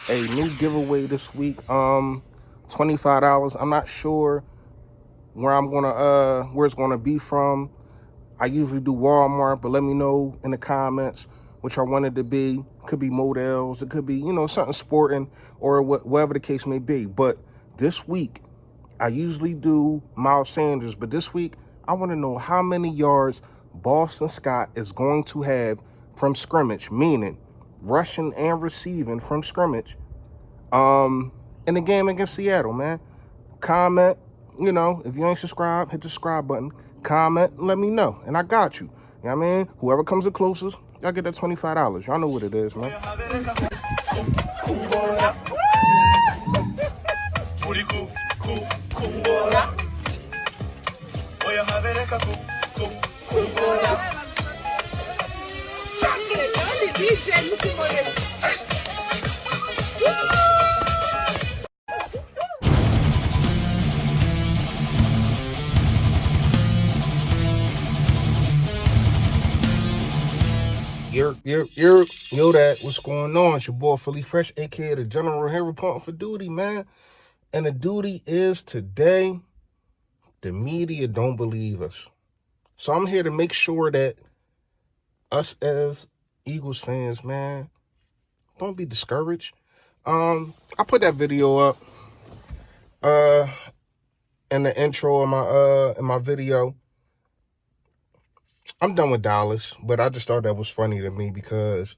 a new giveaway this week. $25. I'm not sure where it's gonna be from. I usually do Walmart, but let me know in the comments which I want it to be. It could be Models, it could be, something sporting or whatever the case may be. But this week, I usually do Miles Sanders, but this week, I want to know how many yards Boston Scott is going to have from scrimmage, meaning rushing and receiving from scrimmage, in the game against Seattle, man. Comment, if you ain't subscribed, hit the subscribe button. Comment, let me know, and I got you. You know what I mean? Whoever comes the closest, y'all get that $25. Y'all know what it is, man. Yo, that what's going on? It's your boy Philly Fresh, aka the General here, reporting for duty, man. And the duty is today, the media don't believe us. So I'm here to make sure that us as Eagles fans, man, don't be discouraged. I put that video up in the intro of my video. I'm done with Dallas, but I just thought that was funny to me because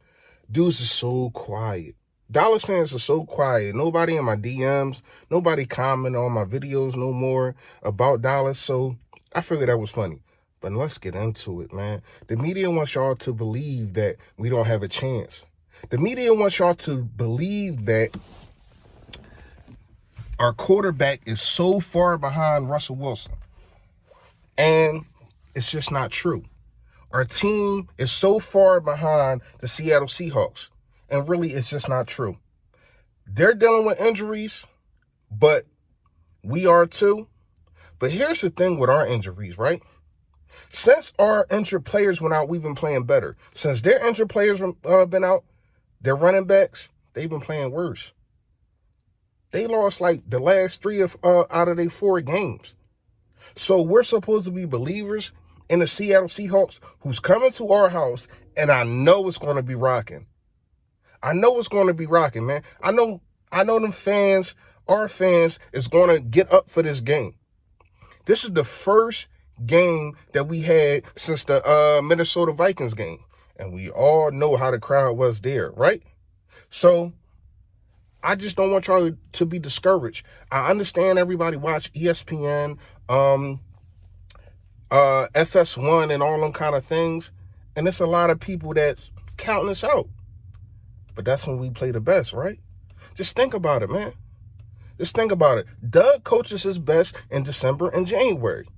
dudes are so quiet. Dallas fans are so quiet. Nobody in my DMs, nobody comment on my videos no more about Dallas. So I figured that was funny. But let's get into it, man. The media wants y'all to believe that we don't have a chance. The media wants y'all to believe that our quarterback is so far behind Russell Wilson. And it's just not true. Our team is so far behind the Seattle Seahawks. And really, it's just not true. They're dealing with injuries, but we are too. But here's the thing with our injuries, right? Since our injured players went out, we've been playing better. Since their injured players been out, their running backs, they've been playing worse. They lost like the last 3 out of their 4 games. So we're supposed to be believers in the Seattle Seahawks who's coming to our house, and I know it's going to be rocking. I know it's going to be rocking, man. I know them fans, our fans, is going to get up for this game. This is the first game that we had since the Minnesota Vikings game. And we all know how the crowd was there, right? So I just don't want y'all to be discouraged. I understand everybody watch ESPN, FS1 and all them kind of things. And it's a lot of people that's counting us out. But that's when we play the best, right? Just think about it, man. Just think about it. Doug coaches his best in December and January.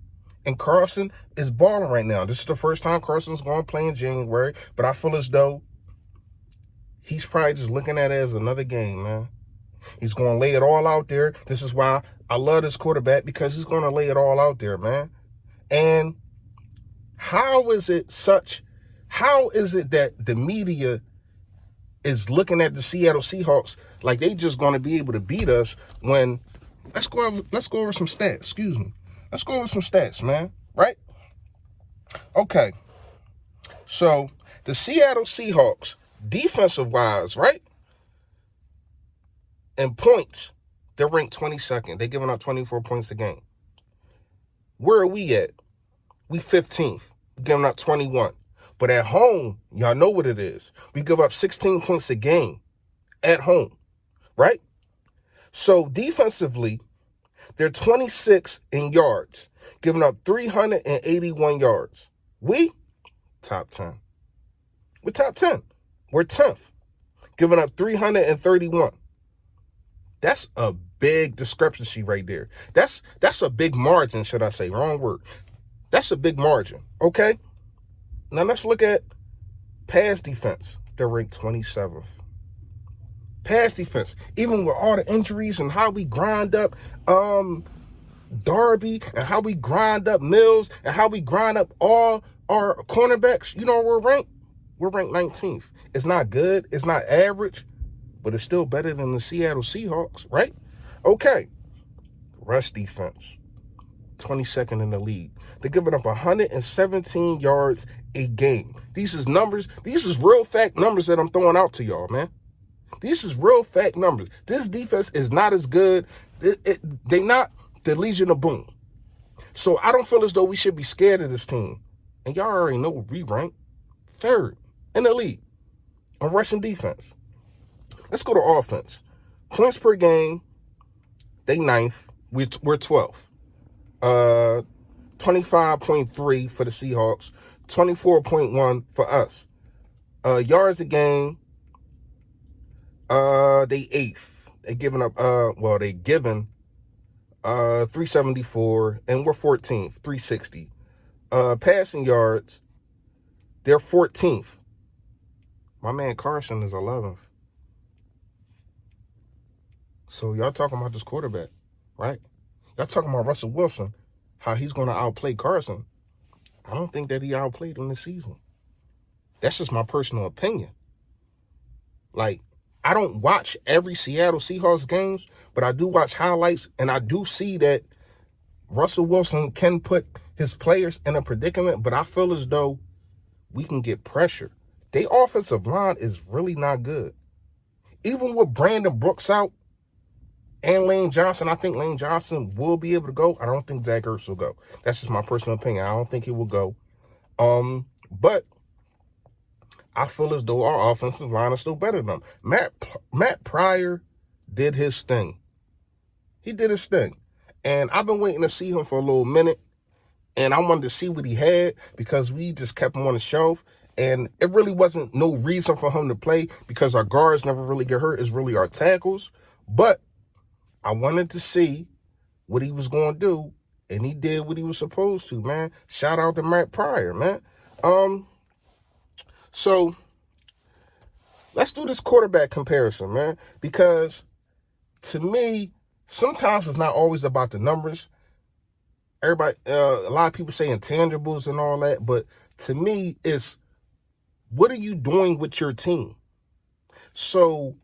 And Carson is balling right now. This is the first time Carson's going to play in January. But I feel as though he's probably just looking at it as another game, man. He's going to lay it all out there. This is why I love this quarterback, because he's going to lay it all out there, man. And how is it that the media is looking at the Seattle Seahawks like they just going to be able to beat us when let's go over some stats. Excuse me. Let's go over some stats, man. Right? Okay. So the Seattle Seahawks, defensive wise, right? In points, they're ranked 22nd. They're giving up 24 points a game. Where are we at? We 15th, giving up 21. But at home, y'all know what it is. We give up 16 points a game at home, right? So defensively, they're 26 in yards, giving up 381 yards. We, top 10. We're top 10. We're 10th, giving up 331. That's a big discrepancy right there. That's a big margin, should I say? Wrong word. That's a big margin, okay? Now let's look at pass defense. They're ranked 27th. Pass defense, even with all the injuries and how we grind up Darby and how we grind up Mills and how we grind up all our cornerbacks, you know, we're ranked 19th. It's not good. It's not average, but it's still better than the Seattle Seahawks, right? Okay. Rush defense, 22nd in the league. They're giving up 117 yards a game. These is numbers. These is real fact numbers that I'm throwing out to y'all, man. These is real fact numbers. This defense is not as good. They not the Legion of Boom. So I don't feel as though we should be scared of this team. And y'all already know we rank 3rd in the league on rushing defense. Let's go to offense. Points per game, they 9th. We're 12th. 25.3 for the Seahawks, 24.1 for us. Yards a game, they 8th. They giving up, they given 374, and we're 14th, 360. Passing yards, they're 14th. My man Carson is 11th. So y'all talking about this quarterback, right? Y'all talking about Russell Wilson, how he's going to outplay Carson. I don't think that he outplayed him this season. That's just my personal opinion. Like, I don't watch every Seattle Seahawks games, but I do watch highlights, and I do see that Russell Wilson can put his players in a predicament, but I feel as though we can get pressure. Their offensive line is really not good. Even with Brandon Brooks out and Lane Johnson, I think Lane Johnson will be able to go. I don't think Zach Ertz will go. That's just my personal opinion. I don't think he will go. But I feel as though our offensive line is still better than them. Matt Pryor did his thing. He did his thing. And I've been waiting to see him for a little minute. And I wanted to see what he had because we just kept him on the shelf. And it really wasn't no reason for him to play because our guards never really get hurt. It's really our tackles. But I wanted to see what he was going to do. And he did what he was supposed to, man. Shout out to Matt Pryor, man. So let's do this quarterback comparison, man. Because to me, sometimes it's not always about the numbers. Everybody, a lot of people say intangibles and all that, but to me, it's what are you doing with your team? So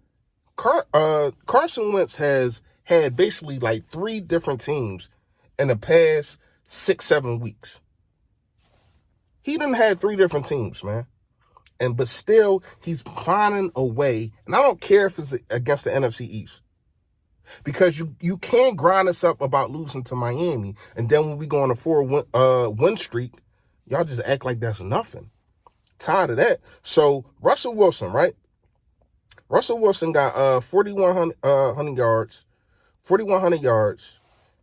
Carson Wentz has had basically like 3 different teams in the past 6-7 weeks. He done had 3 different teams, man. But still, he's finding a way, and I don't care if it's against the NFC East. Because you can't grind us up about losing to Miami, and then when we go on a 4-win streak, y'all just act like that's nothing. Tired of that. So Russell Wilson, right? Russell Wilson got 4,100 yards,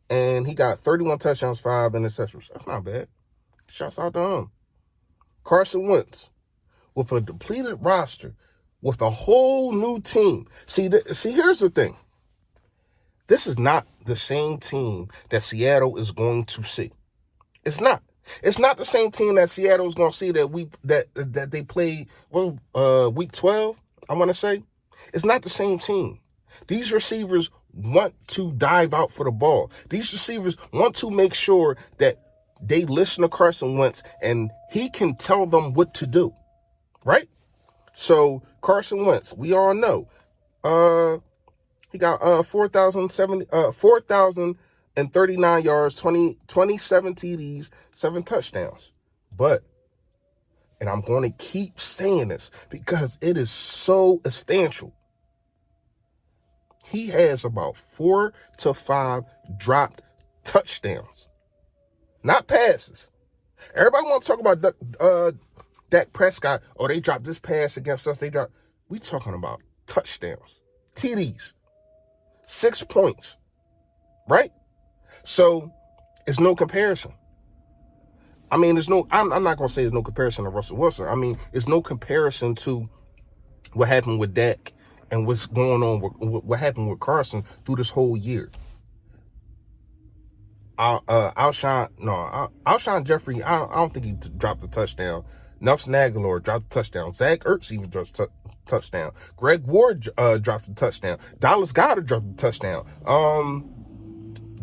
and he got 31 touchdowns, 5 interceptions. That's not bad. Shouts out to him. Carson Wentz, with a depleted roster, with a whole new team. See, here's the thing. This is not the same team that Seattle is going to see. It's not. It's not the same team that Seattle is going to see that they played week 12, I want to say. It's not the same team. These receivers want to dive out for the ball. These receivers want to make sure that they listen to Carson Wentz and he can tell them what to do. Right? So Carson Wentz, we all know. He got 4,039 yards, 27 TDs, 7 touchdowns. But, and I'm going to keep saying this because it is so essential. He has about 4 to 5 dropped touchdowns, not passes. Everybody want to talk about Dak Prescott. Oh, they dropped this pass against us. We talking about touchdowns, TDs, 6 points, right? So it's no comparison. I mean, I'm not going to say there's no comparison to Russell Wilson. I mean, it's no comparison to what happened with Dak and what's going on what happened with Carson through this whole year. Alshon Jeffrey, I don't think he dropped a touchdown. Nelson Aguilar dropped a touchdown. Zach Ertz even dropped a touchdown. Greg Ward dropped a touchdown. Dallas Goedert dropped a touchdown.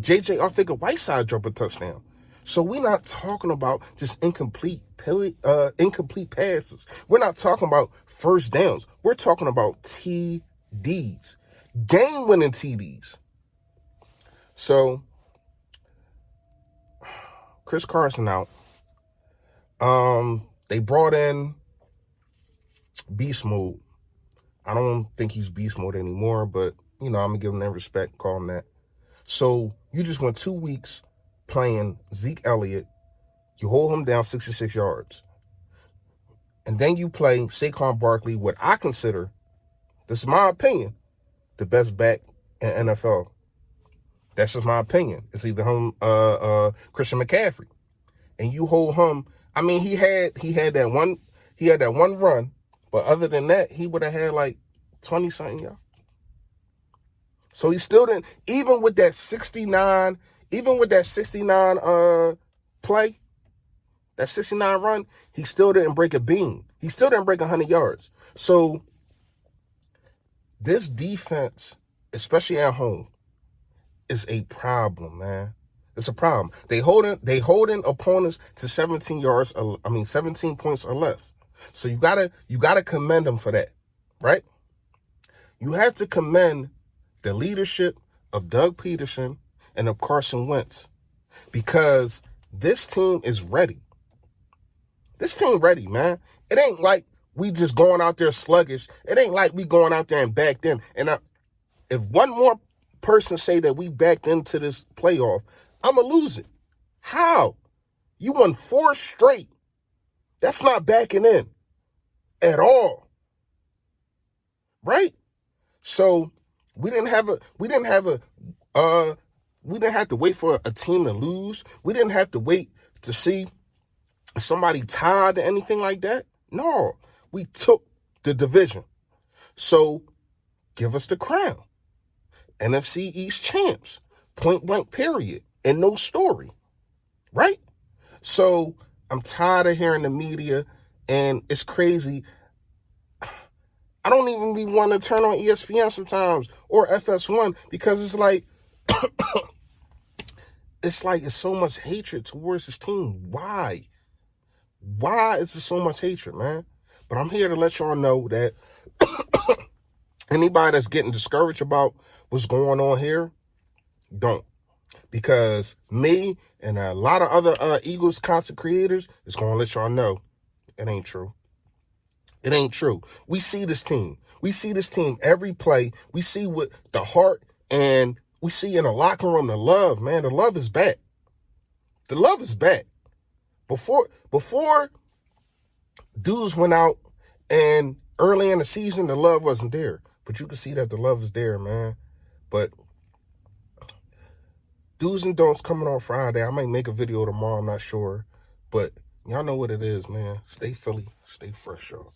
JJ Arcega-Whiteside dropped a touchdown. So we're not talking about just incomplete passes. We're not talking about first downs. We're talking about TDs. TDs, game-winning TDs. So, Chris Carson out. They brought in Beast Mode. I don't think he's Beast Mode anymore, but, I'm going to give him that respect, call him that. So, you just went 2 weeks playing Zeke Elliott. You hold him down 66 yards. And then you play Saquon Barkley, what I consider, this is my opinion, the best back in NFL. That's just my opinion. It's either him, Christian McCaffrey. And you hold him. I mean, he had that one run, but other than that, he would have had like 20-something yards. So he still didn't, even with that 69 play, that 69 run, he still didn't break a beam. He still didn't break 100 yards. So this defense, especially at home, is a problem, man. It's a problem. They holding opponents to 17 points or less. So you gotta commend them for that, right? You have to commend the leadership of Doug Peterson and of Carson Wentz, because this team is ready. This team ready, man. It ain't like we just going out there sluggish. It ain't like we going out there and backed in. And if one more person say that we backed into this playoff, I'm going to lose it. How? You won 4 straight. That's not backing in at all. Right? So we didn't have to wait for a team to lose. We didn't have to wait to see somebody tied or anything like that. No, we took the division. So give us the crown. NFC East champs, point blank period, and no story, right? So I'm tired of hearing the media, and it's crazy. I don't even want to turn on ESPN sometimes or FS1, because it's like, it's so much hatred towards this team. Why? Why is there so much hatred, man? But I'm here to let y'all know that anybody that's getting discouraged about what's going on here, don't. Because me and a lot of other Eagles content creators is going to let y'all know it ain't true. It ain't true. We see this team. We see this team every play. We see what the heart, and we see in the locker room the love, man. The love is back. The love is back. Before dudes went out and early in the season, the love wasn't there. But you can see that the love is there, man. But do's and don'ts coming on Friday. I might make a video tomorrow, I'm not sure. But y'all know what it is, man. Stay Philly, stay fresh, y'all.